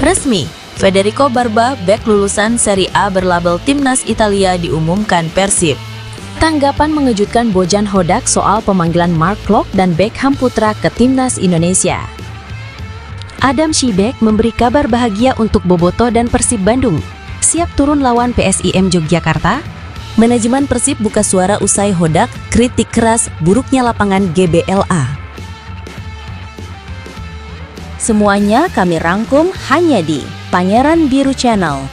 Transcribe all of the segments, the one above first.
Resmi, Federico Barba, bek lulusan Serie A berlabel Timnas Italia diumumkan Persib. Tanggapan mengejutkan Bojan Hodak soal pemanggilan Mark Klok dan Beckham Putra ke Timnas Indonesia. Adam Shibek memberi kabar bahagia untuk Boboto dan Persib Bandung. Siap turun lawan PSIM Yogyakarta? Manajemen Persib buka suara usai Hodak kritik keras buruknya lapangan GBLA. Semuanya kami rangkum hanya di Pangeran Biru Channel.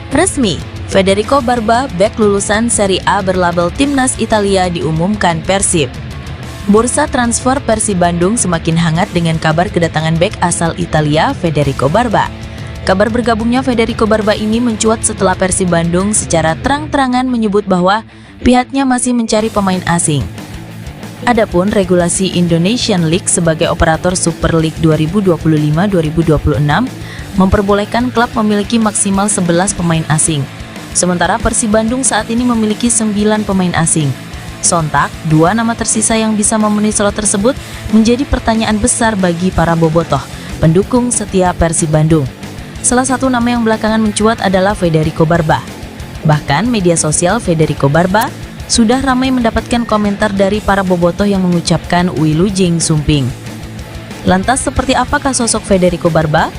Resmi, Federico Barba, bek lulusan Serie A berlabel Timnas Italia diumumkan Persib. Bursa transfer Persib Bandung semakin hangat dengan kabar kedatangan bek asal Italia Federico Barba. Kabar bergabungnya Federico Barba ini mencuat setelah Persib Bandung secara terang-terangan menyebut bahwa pihaknya masih mencari pemain asing. Adapun regulasi Indonesian League sebagai operator Super League 2025-2026 memperbolehkan klub memiliki maksimal 11 pemain asing. Sementara Persib Bandung saat ini memiliki 9 pemain asing. Sontak, 2 nama tersisa yang bisa memenuhi slot tersebut menjadi pertanyaan besar bagi para bobotoh, pendukung setia Persib Bandung. Salah satu nama yang belakangan mencuat adalah Federico Barba. Bahkan media sosial Federico Barba sudah ramai mendapatkan komentar dari para bobotoh yang mengucapkan Wilujeng Sumping. Lantas seperti apakah sosok Federico Barba?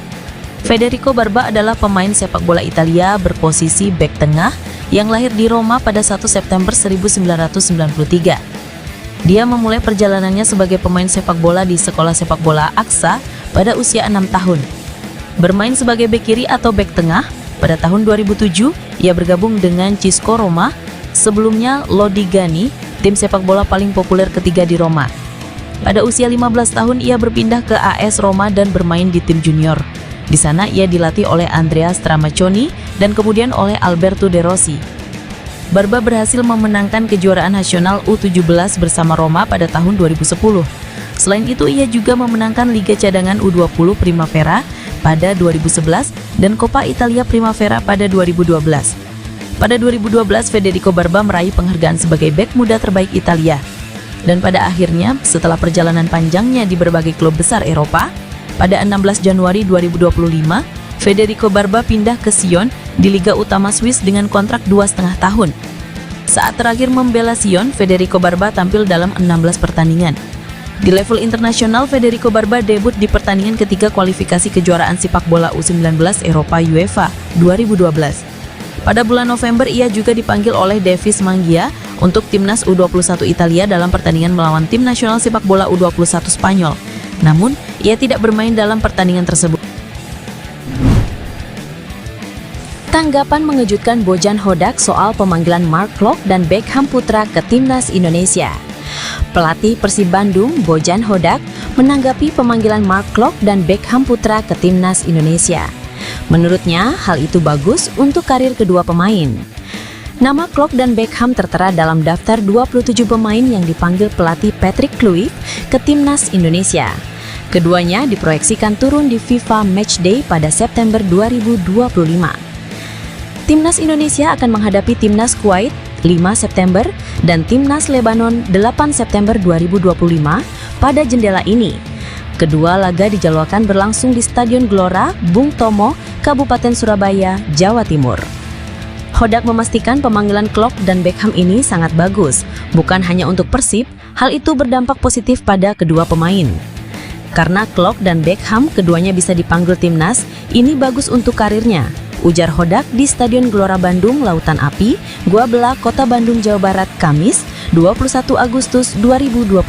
Federico Barba adalah pemain sepak bola Italia berposisi bek tengah yang lahir di Roma pada 1 September 1993. Dia memulai perjalanannya sebagai pemain sepak bola di sekolah sepak bola Aksa pada usia 6 tahun. Bermain sebagai bek kiri atau bek tengah, pada tahun 2007 ia bergabung dengan Cisco Roma, sebelumnya Lodi Gani, tim sepak bola paling populer ketiga di Roma. Pada usia 15 tahun ia berpindah ke AS Roma dan bermain di tim junior. Di sana ia dilatih oleh Andrea Stramaccioni dan kemudian oleh Alberto De Rossi. Barba berhasil memenangkan kejuaraan nasional U17 bersama Roma pada tahun 2010. Selain itu ia juga memenangkan Liga Cadangan U20 Primavera pada 2011 dan Coppa Italia Primavera pada 2012. Pada 2012 Federico Barba meraih penghargaan sebagai bek muda terbaik Italia. Dan pada akhirnya setelah perjalanan panjangnya di berbagai klub besar Eropa, pada 16 Januari 2025 Federico Barba pindah ke Sion di Liga Utama Swiss dengan kontrak 2,5 tahun. Saat terakhir membela Sion, Federico Barba tampil dalam 16 pertandingan. Di level internasional, Federico Barba debut di pertandingan ketiga kualifikasi kejuaraan sepak bola U19 Eropa UEFA 2012. Pada bulan November, ia juga dipanggil oleh Davis Mangia untuk timnas U21 Italia dalam pertandingan melawan tim nasional sepak bola U21 Spanyol. Namun, ia tidak bermain dalam pertandingan tersebut. Tanggapan mengejutkan Bojan Hodak soal pemanggilan Mark Klok dan Beckham Putra ke Timnas Indonesia. Pelatih Persib Bandung, Bojan Hodak, menanggapi pemanggilan Mark Klok dan Beckham Putra ke Timnas Indonesia. Menurutnya, hal itu bagus untuk karir kedua pemain. Nama Klok dan Beckham tertera dalam daftar 27 pemain yang dipanggil pelatih Patrick Kluivert ke Timnas Indonesia. Keduanya diproyeksikan turun di FIFA Matchday pada September 2025. Timnas Indonesia akan menghadapi Timnas Kuwait 5 September dan Timnas Lebanon 8 September 2025 pada jendela ini. Kedua laga dijadwalkan berlangsung di Stadion Gelora Bung Tomo, Kabupaten Surabaya, Jawa Timur. Hodak memastikan pemanggilan Klok dan Beckham ini sangat bagus, bukan hanya untuk Persib, hal itu berdampak positif pada kedua pemain. Karena Klok dan Beckham keduanya bisa dipanggil timnas, ini bagus untuk karirnya, ujar Hodak di Stadion Gelora Bandung Lautan Api, Gua Bela, Kota Bandung, Jawa Barat, Kamis, 21 Agustus 2025.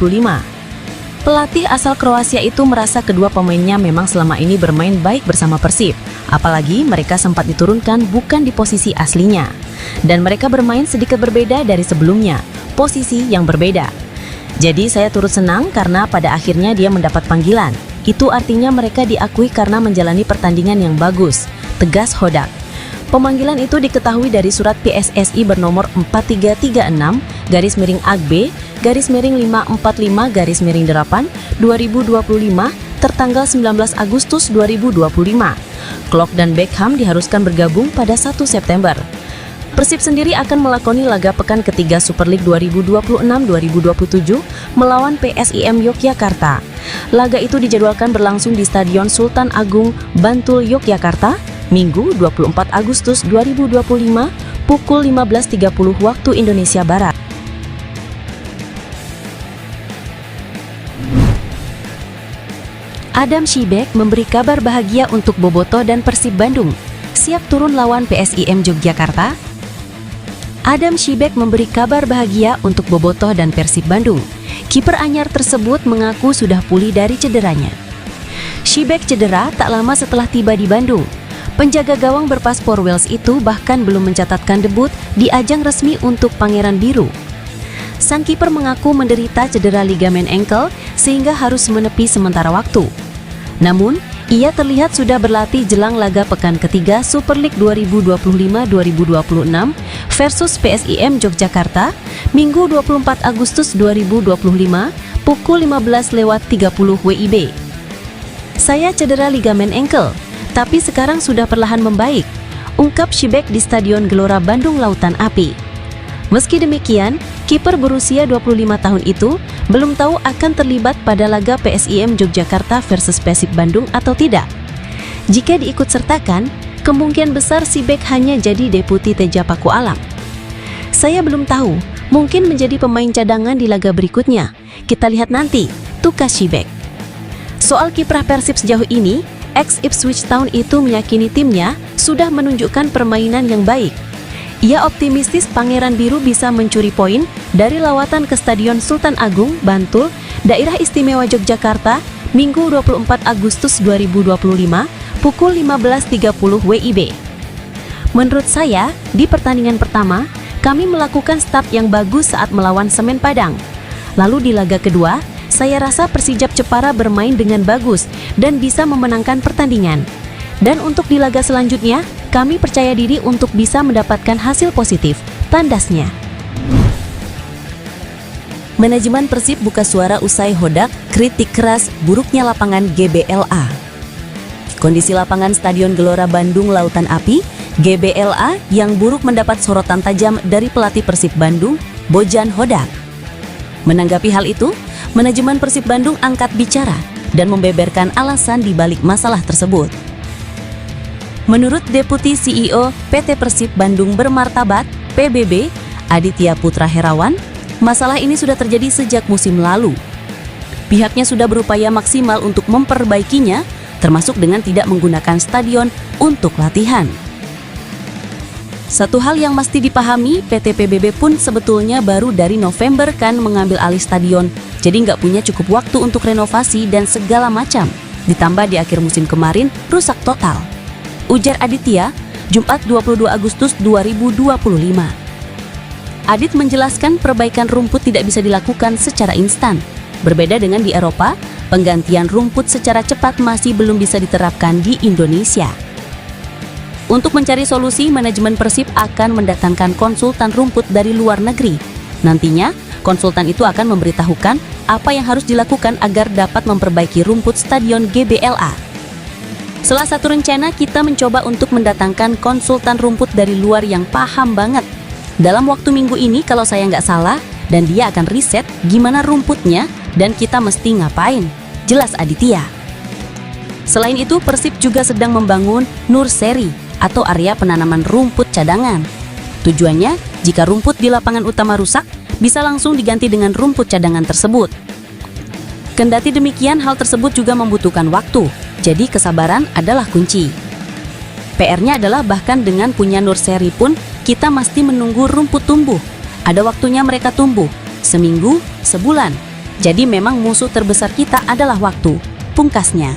Pelatih asal Kroasia itu merasa kedua pemainnya memang selama ini bermain baik bersama Persib, apalagi mereka sempat diturunkan bukan di posisi aslinya. Dan mereka bermain sedikit berbeda dari sebelumnya, posisi yang berbeda. Jadi saya turut senang karena pada akhirnya dia mendapat panggilan. Itu artinya mereka diakui karena menjalani pertandingan yang bagus, tegas Hodak. Pemanggilan itu diketahui dari surat PSSI bernomor 4336-545-8 tertanggal 19 Agustus 2025. Klok dan Beckham diharuskan bergabung pada 1 September. Persib sendiri akan melakoni laga pekan ketiga Super League 2026-2027 melawan PSIM Yogyakarta. Laga itu dijadwalkan berlangsung di Stadion Sultan Agung, Bantul, Yogyakarta, Minggu 24 Agustus 2025 pukul 15.30 waktu Indonesia Barat. Adam Shibek memberi kabar bahagia untuk Boboto dan Persib Bandung. Siap turun lawan PSIM Yogyakarta? Adam Shibek memberi kabar bahagia untuk Boboto dan Persib Bandung. Kiper anyar tersebut mengaku sudah pulih dari cederanya. Shibek cedera tak lama setelah tiba di Bandung. Penjaga gawang berpaspor Wales itu bahkan belum mencatatkan debut di ajang resmi untuk Pangeran Biru. Sang kiper mengaku menderita cedera ligamen ankle sehingga harus menepi sementara waktu. Namun, ia terlihat sudah berlatih jelang laga pekan ketiga Super League 2025-2026 versus PSIM Yogyakarta, Minggu 24 Agustus 2025, pukul 15.30 WIB. Saya cedera ligamen ankle, tapi sekarang sudah perlahan membaik, ungkap Shibek di Stadion Gelora Bandung Lautan Api. Meski demikian, kiper berusia 25 tahun itu belum tahu akan terlibat pada laga PSIM Yogyakarta versus Persib Bandung atau tidak. Jika diikutsertakan, kemungkinan besar Shibek hanya jadi deputi Teja Paku Alam. Saya belum tahu, mungkin menjadi pemain cadangan di laga berikutnya. Kita lihat nanti, tukas Shibek. Soal kiprah Persib sejauh ini, ex Ipswich Town itu meyakini timnya sudah menunjukkan permainan yang baik. Ia optimistis Pangeran Biru bisa mencuri poin dari lawatan ke Stadion Sultan Agung, Bantul, Daerah Istimewa Yogyakarta, Minggu 24 Agustus 2025, pukul 15.30 WIB. Menurut saya, di pertandingan pertama, kami melakukan start yang bagus saat melawan Semen Padang. Lalu di laga kedua, saya rasa Persijap Jepara bermain dengan bagus dan bisa memenangkan pertandingan. Dan untuk di laga selanjutnya, kami percaya diri untuk bisa mendapatkan hasil positif, tandasnya. Manajemen Persib buka suara usai Hodak kritik keras buruknya lapangan GBLA. Kondisi lapangan Stadion Gelora Bandung Lautan Api, GBLA, yang buruk mendapat sorotan tajam dari pelatih Persib Bandung, Bojan Hodak. Menanggapi hal itu, manajemen Persib Bandung angkat bicara dan membeberkan alasan di balik masalah tersebut. Menurut Deputi CEO PT Persib Bandung Bermartabat, PBB, Aditya Putra Herawan, masalah ini sudah terjadi sejak musim lalu. Pihaknya sudah berupaya maksimal untuk memperbaikinya, termasuk dengan tidak menggunakan stadion untuk latihan. Satu hal yang mesti dipahami, PT PBB pun sebetulnya baru dari November kan mengambil alih stadion, jadi nggak punya cukup waktu untuk renovasi dan segala macam. Ditambah di akhir musim kemarin, rusak total. Ujar Aditya, Jumat 22 Agustus 2025. Adit menjelaskan perbaikan rumput tidak bisa dilakukan secara instan. Berbeda dengan di Eropa, penggantian rumput secara cepat masih belum bisa diterapkan di Indonesia. Untuk mencari solusi, manajemen Persib akan mendatangkan konsultan rumput dari luar negeri. Nantinya, konsultan itu akan memberitahukan apa yang harus dilakukan agar dapat memperbaiki rumput Stadion GBLA. Salah satu rencana kita mencoba untuk mendatangkan konsultan rumput dari luar yang paham banget. Dalam waktu minggu ini kalau saya nggak salah, dan dia akan riset gimana rumputnya dan kita mesti ngapain, jelas Aditya. Selain itu, Persib juga sedang membangun nursery atau area penanaman rumput cadangan. Tujuannya, jika rumput di lapangan utama rusak, bisa langsung diganti dengan rumput cadangan tersebut. Kendati demikian, hal tersebut juga membutuhkan waktu. Jadi kesabaran adalah kunci. PR-nya adalah bahkan dengan punya nursery pun kita mesti menunggu rumput tumbuh. Ada waktunya mereka tumbuh, seminggu, sebulan. Jadi memang musuh terbesar kita adalah waktu, pungkasnya.